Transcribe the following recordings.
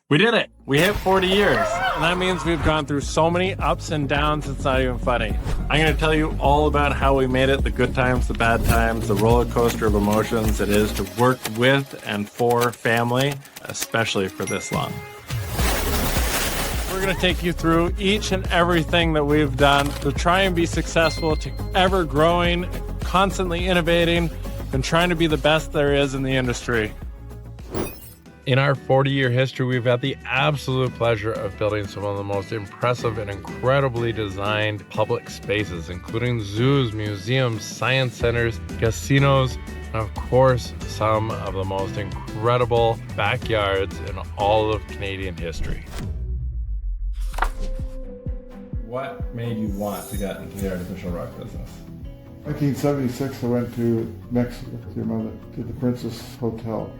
We did it! We hit 40 years. And that means we've gone through so many ups and downs, it's not even funny. I'm going to tell you all about how we made it, the good times, the bad times, the roller coaster of emotions it is to work with and for family, especially for this long. We're going to take you through each and everything that we've done to try and be successful, to ever growing, constantly innovating, and trying to be the best there is in the industry. In our 40-year history, we've had the absolute pleasure of building some of the most impressive and incredibly designed public spaces, including zoos, museums, science centers, casinos, and of course, some of the most incredible backyards in all of Canadian history. What made you want to get into the artificial rock business? 1976, I went to Mexico with your mother, to the Princess Hotel.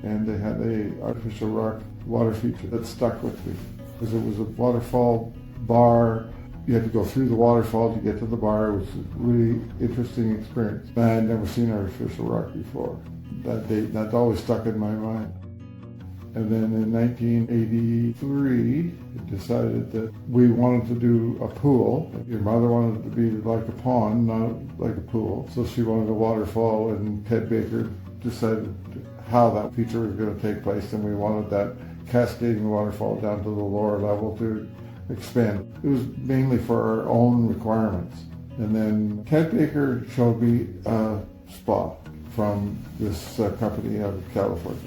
And they had a artificial rock water feature that stuck with me because it was a waterfall bar. You had to go through the waterfall to get to the bar. It was a really interesting experience. I had never seen artificial rock before. That always stuck in my mind. And then in 1983, it decided that we wanted to do a pool. Your mother wanted it to be like a pond, not like a pool. So she wanted a waterfall, and Ted Baker decided how that feature was going to take place, and we wanted that cascading waterfall down to the lower level to expand. It was mainly for our own requirements. And then Ted Baker showed me a spa from this company out of California.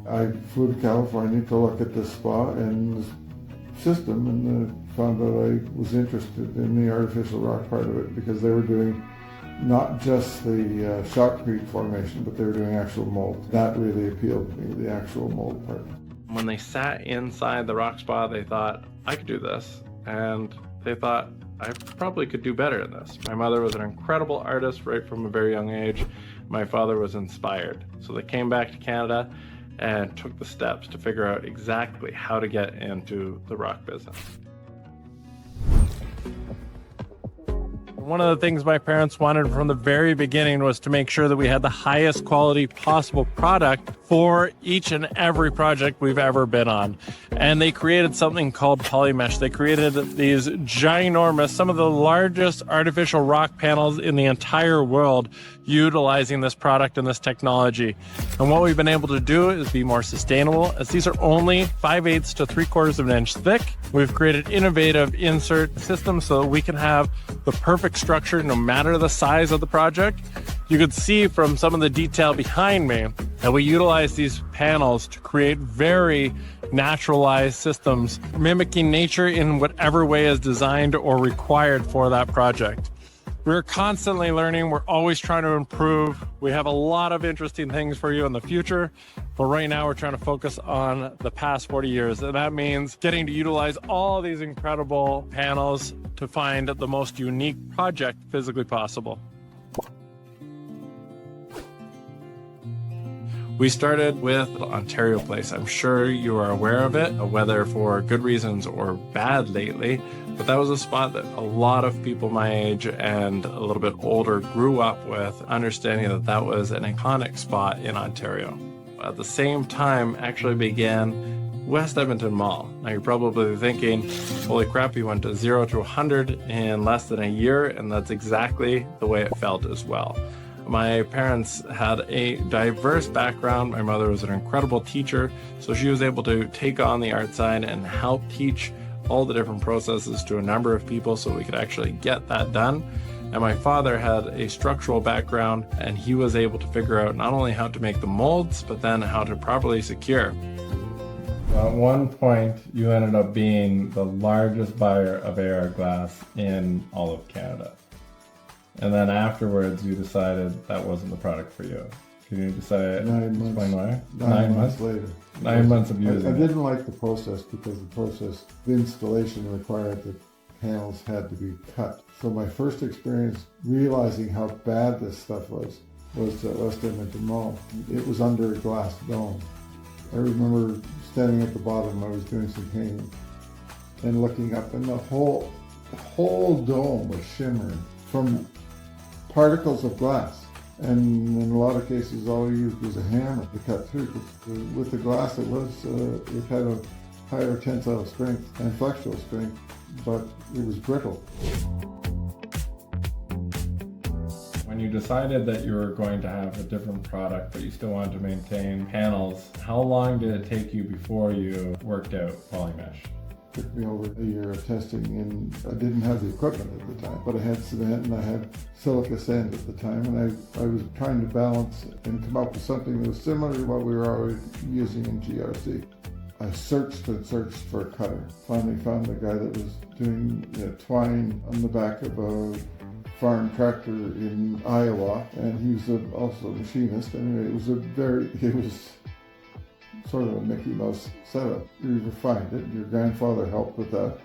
I flew to California to look at this spa and this system, and found out I was interested in the artificial rock part of it because they were doing not just the shotcrete formation, but they were doing actual mold. That really appealed to me, the actual mold part. When they sat inside the rock spa, they thought, I could do this. And they thought, I probably could do better in this. My mother was an incredible artist right from a very young age. My father was inspired. So they came back to Canada and took the steps to figure out exactly how to get into the rock business. One of the things my parents wanted from the very beginning was to make sure that we had the highest quality possible product for each and every project we've ever been on. And they created something called polymesh. They created these ginormous, some of the largest artificial rock panels in the entire world utilizing this product and this technology. And what we've been able to do is be more sustainable, as these are only 5/8 to 3/4 of an inch thick. We've created innovative insert systems so that we can have the perfect structure no matter the size of the project. You could see from some of the detail behind me that we utilize these panels to create very naturalized systems, mimicking nature in whatever way is designed or required for that project. We're constantly learning. We're always trying to improve. We have a lot of interesting things for you in the future, but right now we're trying to focus on the past 40 years. And that means getting to utilize all these incredible panels to find the most unique project physically possible. We started with Ontario Place. I'm sure you are aware of it, whether for good reasons or bad lately, but that was a spot that a lot of people my age and a little bit older grew up with, understanding that that was an iconic spot in Ontario. At the same time, actually began West Edmonton Mall. Now you're probably thinking, holy crap, you went to 0 to 100 in less than a year, and that's exactly the way it felt as well. My parents had a diverse background. My mother was an incredible teacher, so she was able to take on the art side and help teach all the different processes to a number of people so we could actually get that done. And my father had a structural background, and he was able to figure out not only how to make the molds, but then how to properly secure. At one point, you ended up being the largest buyer of AR glass in all of Canada. And then afterwards, you decided that wasn't the product for you. Can you decide? 9 months. Explain why? 9 months later. 9 months of using I it. didn't like the process because the installation required that panels had to be cut. So my first experience realizing how bad this stuff was at West Edmonton Mall. It was under a glass dome. I remember standing at the bottom, I was doing some painting, and looking up, and the whole dome was shimmering from particles of glass. And in a lot of cases, all you used was a hammer to cut through. With the glass, it had higher tensile strength and flexural strength, but it was brittle. When you decided that you were going to have a different product, but you still wanted to maintain panels, how long did it take you before you worked out polymesh? It took me over a year of testing, and I didn't have the equipment at the time, but I had cement and I had silica sand at the time, and I was trying to balance and come up with something that was similar to what we were already using in GRC. I searched and searched for a cutter. Finally found a guy that was doing twine on the back of a farm tractor in Iowa, and he was also a machinist. Anyway, it was sort of a Mickey Mouse setup. You refined it. Your grandfather helped with that,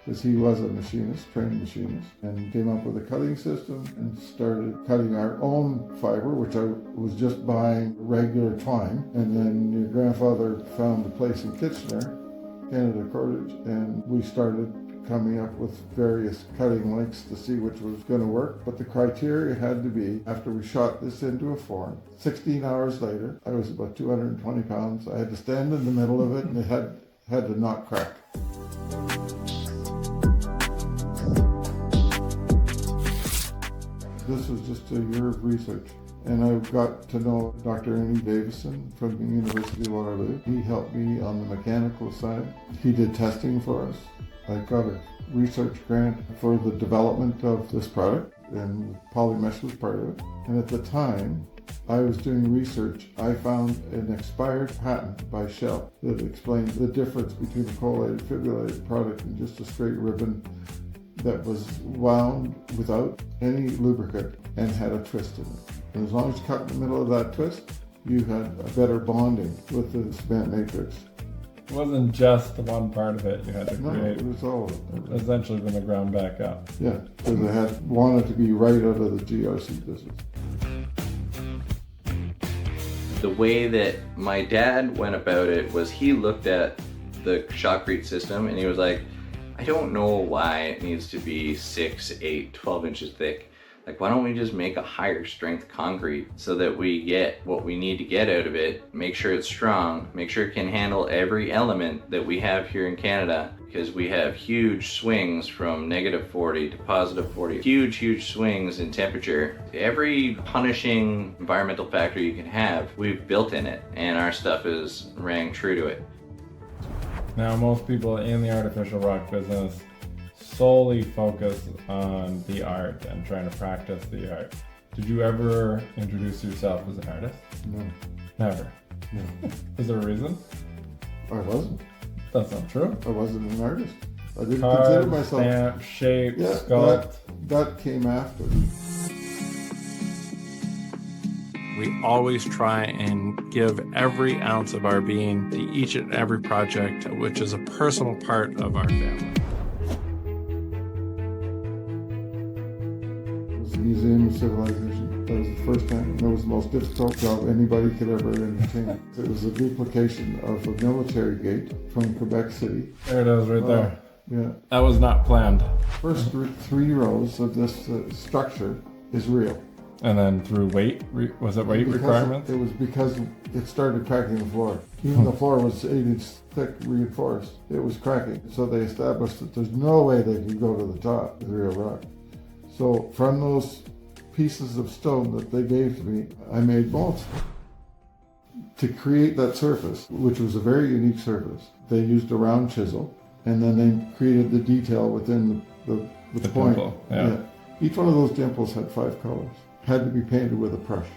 because he was a machinist, trained machinist, and came up with a cutting system and started cutting our own fiber, which I was just buying regular twine. And then your grandfather found a place in Kitchener, Canada Cordage, and we started coming up with various cutting lengths to see which was going to work. But the criteria had to be, after we shot this into a form, 16 hours later, I was about 220 pounds. I had to stand in the middle of it, and it had to not crack. This was just a year of research, and I got to know Dr. Ernie Davison from the University of Waterloo. He helped me on the mechanical side. He did testing for us. I got a research grant for the development of this product, and polymesh was part of it. And at the time I was doing research, I found an expired patent by Shell that explained the difference between a collated fibrillated product and just a straight ribbon that was wound without any lubricant and had a twist in it. And as long as you cut in the middle of that twist, you had a better bonding with the cement matrix. It wasn't just the one part of it you had to create. It was all of it. Essentially from the ground back up. Yeah, because I had wanted to be right out of the GRC business. The way that my dad went about it was he looked at the shotcrete system and he was like, I don't know why it needs to be 6, 8, 12 inches thick. Like, why don't we just make a higher strength concrete so that we get what we need to get out of it, make sure it's strong, make sure it can handle every element that we have here in Canada, because we have huge swings from -40 to +40, huge swings in temperature. Every punishing environmental factor you can have, we've built in it, and our stuff is rang true to it. Now, most people in the artificial rock business solely focus on the art and trying to practice the art. Did you ever introduce yourself as an artist? No. Never? No. Is there a reason? I wasn't. That's not true. I wasn't an artist. I didn't Carve, consider myself. stamp, shape, Yeah, sculpt. that came after. We always try and give every ounce of our being to each and every project, which is a personal part of our family. It was the Museum of Civilization. That was the first time, and it was the most difficult job anybody could ever entertain. It was a duplication of a military gate from Quebec City. There it is, right there. Yeah. That was not planned. First 3 rows of this structure is real. And then through weight, was it weight requirements? It was because it started cracking the floor. Even the floor was 8 inches thick, reinforced. It was cracking. So they established that there's no way they could go to the top with real rock. So from those pieces of stone that they gave to me, I made molds. To create that surface, which was a very unique surface, they used a round chisel, and then they created the detail within the point. Dimple, yeah. Each one of those dimples had 5 colors. Had to be painted with a brush.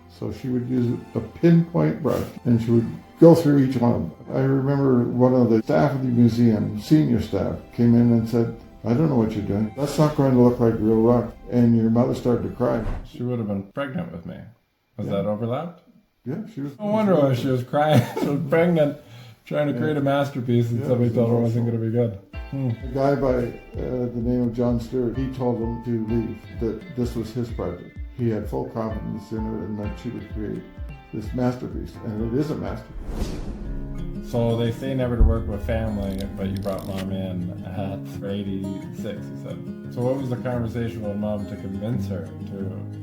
So she would use a pinpoint brush, and she would go through each one. I remember one of the staff of the museum, senior staff, came in and said, I don't know what you're doing. That's not going to look like real rock. And your mother started to cry. She would have been pregnant with me. Was Yeah. that overlapped? Yeah, she was. No wonder why she was crying. She was pregnant, trying to create a masterpiece, and Yeah, somebody it was told her it awesome. wasn't going to be good. A guy by the name of John Stewart, he told them to leave, that this was his project. He had full confidence in her and that she would create this masterpiece, and it is a masterpiece. So they say never to work with family, but you brought mom in at 86, you said. So what was the conversation with mom to convince her to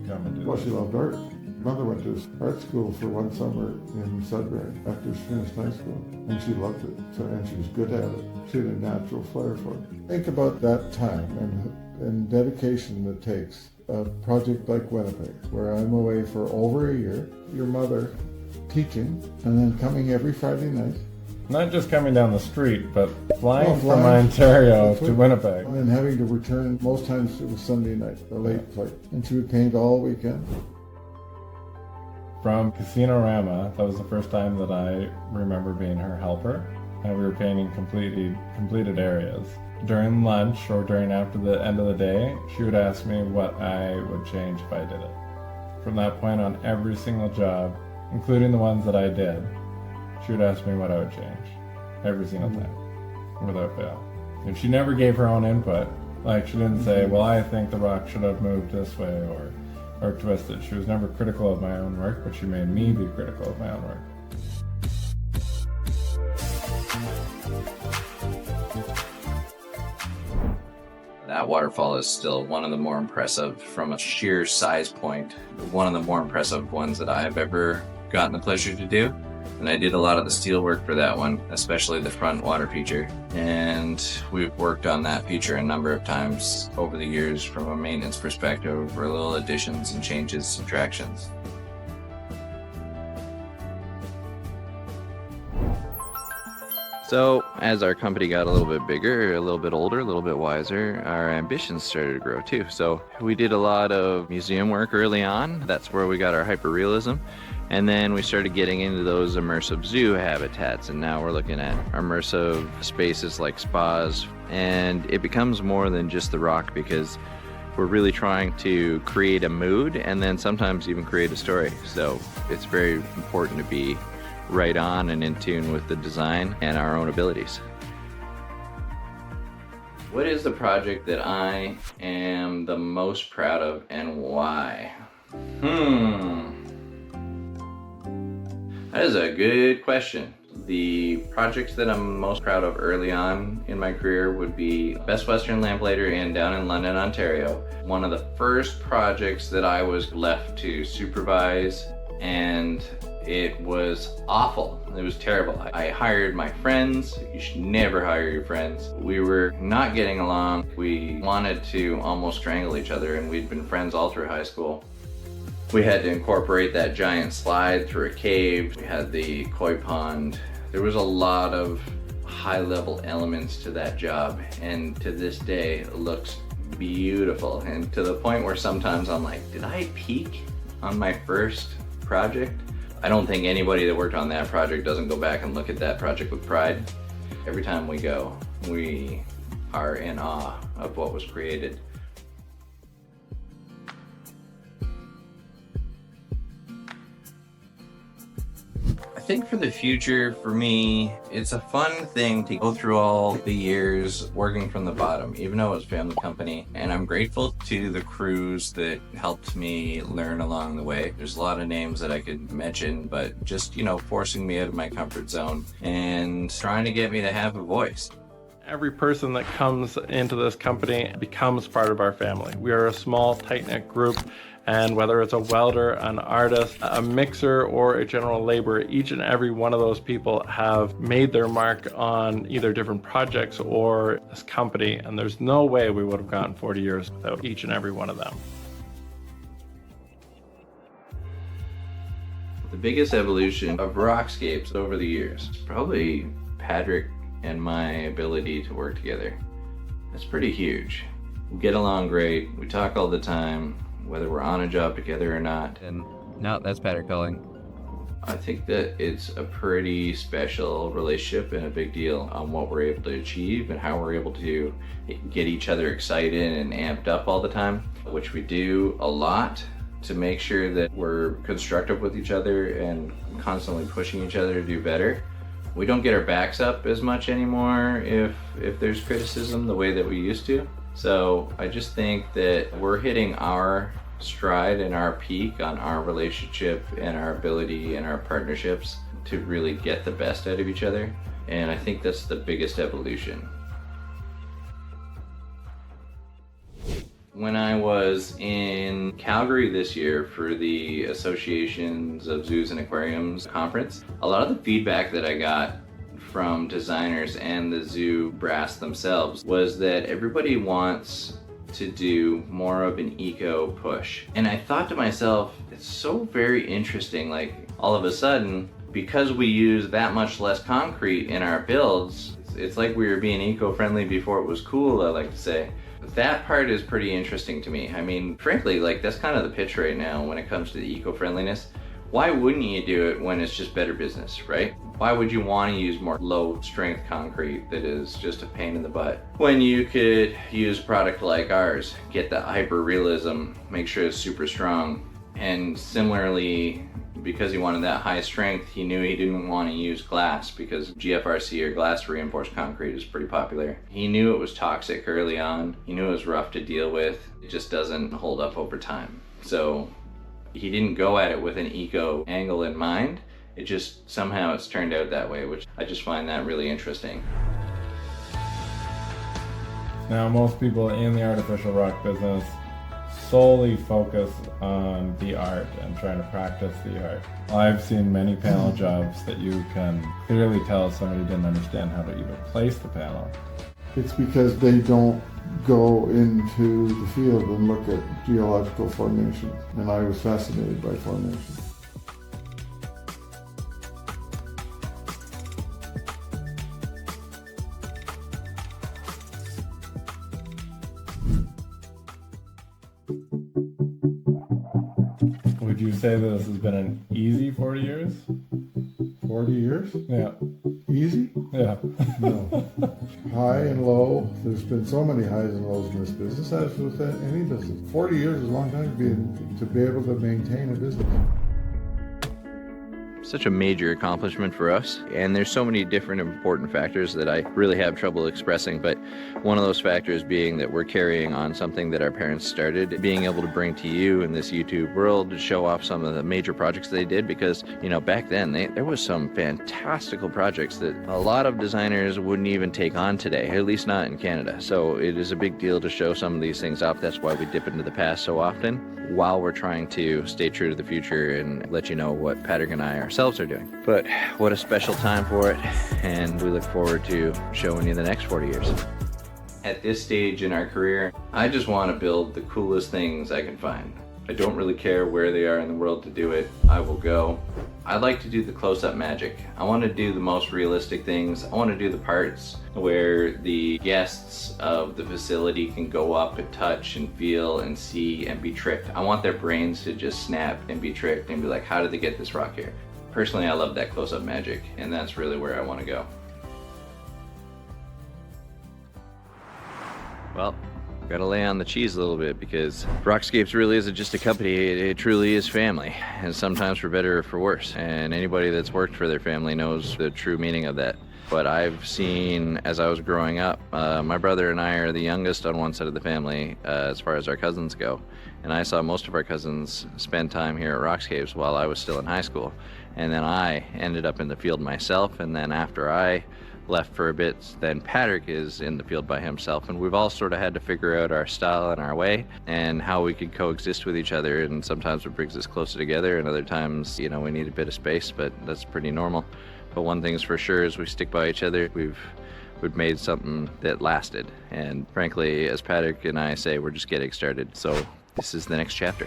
come and do Well, this? she loved art. Mother went to art school for one summer in Sudbury after she finished high school, and she loved it, and she was good at it. She had a natural flair for it. Think about that time and dedication that takes a project like Winnipeg, where I'm away for over a year, your mother teaching, and then coming every Friday night. Not just coming down the street, but flying from Ontario to Winnipeg. And having to return, most times it was Sunday night, a late flight. And she would paint all weekend. From Casino-rama, that was the first time that I remember being her helper. And we were painting completed areas. During lunch or during after the end of the day, she would ask me what I would change if I did it. From that point on, every single job, including the ones that I did, she would ask me what I would change. Every single time, without fail. And she never gave her own input. Like, she didn't say, well, I think the rock should have moved this way or twisted. She was never critical of my own work, but she made me be critical of my own work. That waterfall is still one of the more impressive, from a sheer size point, one of the more impressive ones that I've ever gotten the pleasure to do. And I did a lot of the steel work for that one, especially the front water feature. And we've worked on that feature a number of times over the years from a maintenance perspective for little additions and changes, subtractions. So as our company got a little bit bigger, a little bit older, a little bit wiser, our ambitions started to grow too. So we did a lot of museum work early on. That's where we got our hyperrealism. And then we started getting into those immersive zoo habitats, and now we're looking at immersive spaces like spas. And it becomes more than just the rock, because we're really trying to create a mood and then sometimes even create a story. So it's very important to be right on and in tune with the design and our own abilities. What is the project that I am the most proud of and why? That is a good question. The projects that I'm most proud of early on in my career would be Best Western Lamplighter Inn down in London, Ontario. One of the first projects that I was left to supervise, and it was awful. It was terrible. I hired my friends. You should never hire your friends. We were not getting along. We wanted to almost strangle each other, and we'd been friends all through high school. We had to incorporate that giant slide through a cave. We had the koi pond. There was a lot of high-level elements to that job, and to this day it looks beautiful, and to the point where sometimes I'm like, did I peak on my first project? I don't think anybody that worked on that project doesn't go back and look at that project with pride. Every time we go, we are in awe of what was created. I think for the future, for me, it's a fun thing to go through all the years working from the bottom, even though it was a family company. And I'm grateful to the crews that helped me learn along the way. There's a lot of names that I could mention, but just, forcing me out of my comfort zone and trying to get me to have a voice. Every person that comes into this company becomes part of our family. We are a small, tight-knit group, and whether it's a welder, an artist, a mixer, or a general laborer, each and every one of those people have made their mark on either different projects or this company, and there's no way we would have gone 40 years without each and every one of them. The biggest evolution of Rockscapes over the years, probably Patrick and my ability to work together. That's pretty huge. We get along great, we talk all the time, whether we're on a job together or not. And no, that's Patrick calling. I think that it's a pretty special relationship and a big deal on what we're able to achieve and how we're able to get each other excited and amped up all the time, which we do a lot to make sure that we're constructive with each other and constantly pushing each other to do better. We don't get our backs up as much anymore if there's criticism the way that we used to. So I just think that we're hitting our stride and our peak on our relationship and our ability and our partnerships to really get the best out of each other. And I think that's the biggest evolution. When I was in Calgary this year for the Associations of Zoos and Aquariums conference, a lot of the feedback that I got from designers and the zoo brass themselves was that everybody wants to do more of an eco push. And I thought to myself, it's so very interesting, like all of a sudden, because we use that much less concrete in our builds, it's like we were being eco-friendly before it was cool, I like to say. That part is pretty interesting to me. I mean, frankly, like that's kind of the pitch right now when it comes to the eco-friendliness. Why wouldn't you do it when it's just better business, right? Why would you want to use more low strength concrete that is just a pain in the butt when you could use a product like ours, get the hyper realism, make sure it's super strong. And similarly, because he wanted that high strength, he knew he didn't want to use glass because GFRC or glass reinforced concrete is pretty popular. He knew it was toxic early on. He knew it was rough to deal with. It just doesn't hold up over time. So he didn't go at it with an eco angle in mind. It just somehow it's turned out that way, which I just find that really interesting. Now, most people in the artificial rock business solely focus on the art and trying to practice the art. I've seen many panel jobs that you can clearly tell somebody didn't understand how to even place the panel. It's because they don't go into the field and look at geological formation, and I was fascinated by formation. Would you say that this has been an easy 40 years? 40 years? Yeah. Easy? Yeah. No. High and low. There's been so many highs and lows in this business, as with any business. 40 years is a long time to be able to maintain a business. Such a major accomplishment for us, and there's so many different important factors that I really have trouble expressing, but one of those factors being that we're carrying on something that our parents started, being able to bring to you in this YouTube world to show off some of the major projects they did, because you know back then there was some fantastical projects that a lot of designers wouldn't even take on today, at least not in Canada. So it is a big deal to show some of these things off. That's why we dip into the past so often, while we're trying to stay true to the future and let you know what Patrick and I ourselves are doing. But what a special time for it, and we look forward to showing you the next 40 years. At this stage in our career, I just want to build the coolest things I can find. I don't really care where they are in the world to do it. I will go. I like to do the close-up magic. I want to do the most realistic things. I want to do the parts where the guests of the facility can go up and touch and feel and see and be tricked. I want their brains to just snap and be tricked and be like, how did they get this rock here? Personally, I love that close-up magic, and that's really where I want to go. Well, gotta lay on the cheese a little bit, because Rockscapes really isn't just a company, it truly is family, and sometimes for better or for worse. And anybody that's worked for their family knows the true meaning of that. But I've seen, as I was growing up, my brother and I are the youngest on one side of the family as far as our cousins go. And I saw most of our cousins spend time here at Rockscapes while I was still in high school. And then I ended up in the field myself, and then after I left for a bit, then Patrick is in the field by himself, and we've all sort of had to figure out our style and our way and how we could coexist with each other. And sometimes it brings us closer together, and other times, you know, we need a bit of space, but that's pretty normal. But one thing's for sure is we stick by each other. We've made something that lasted, and frankly, as Patrick and I say, we're just getting started. So this is the next chapter.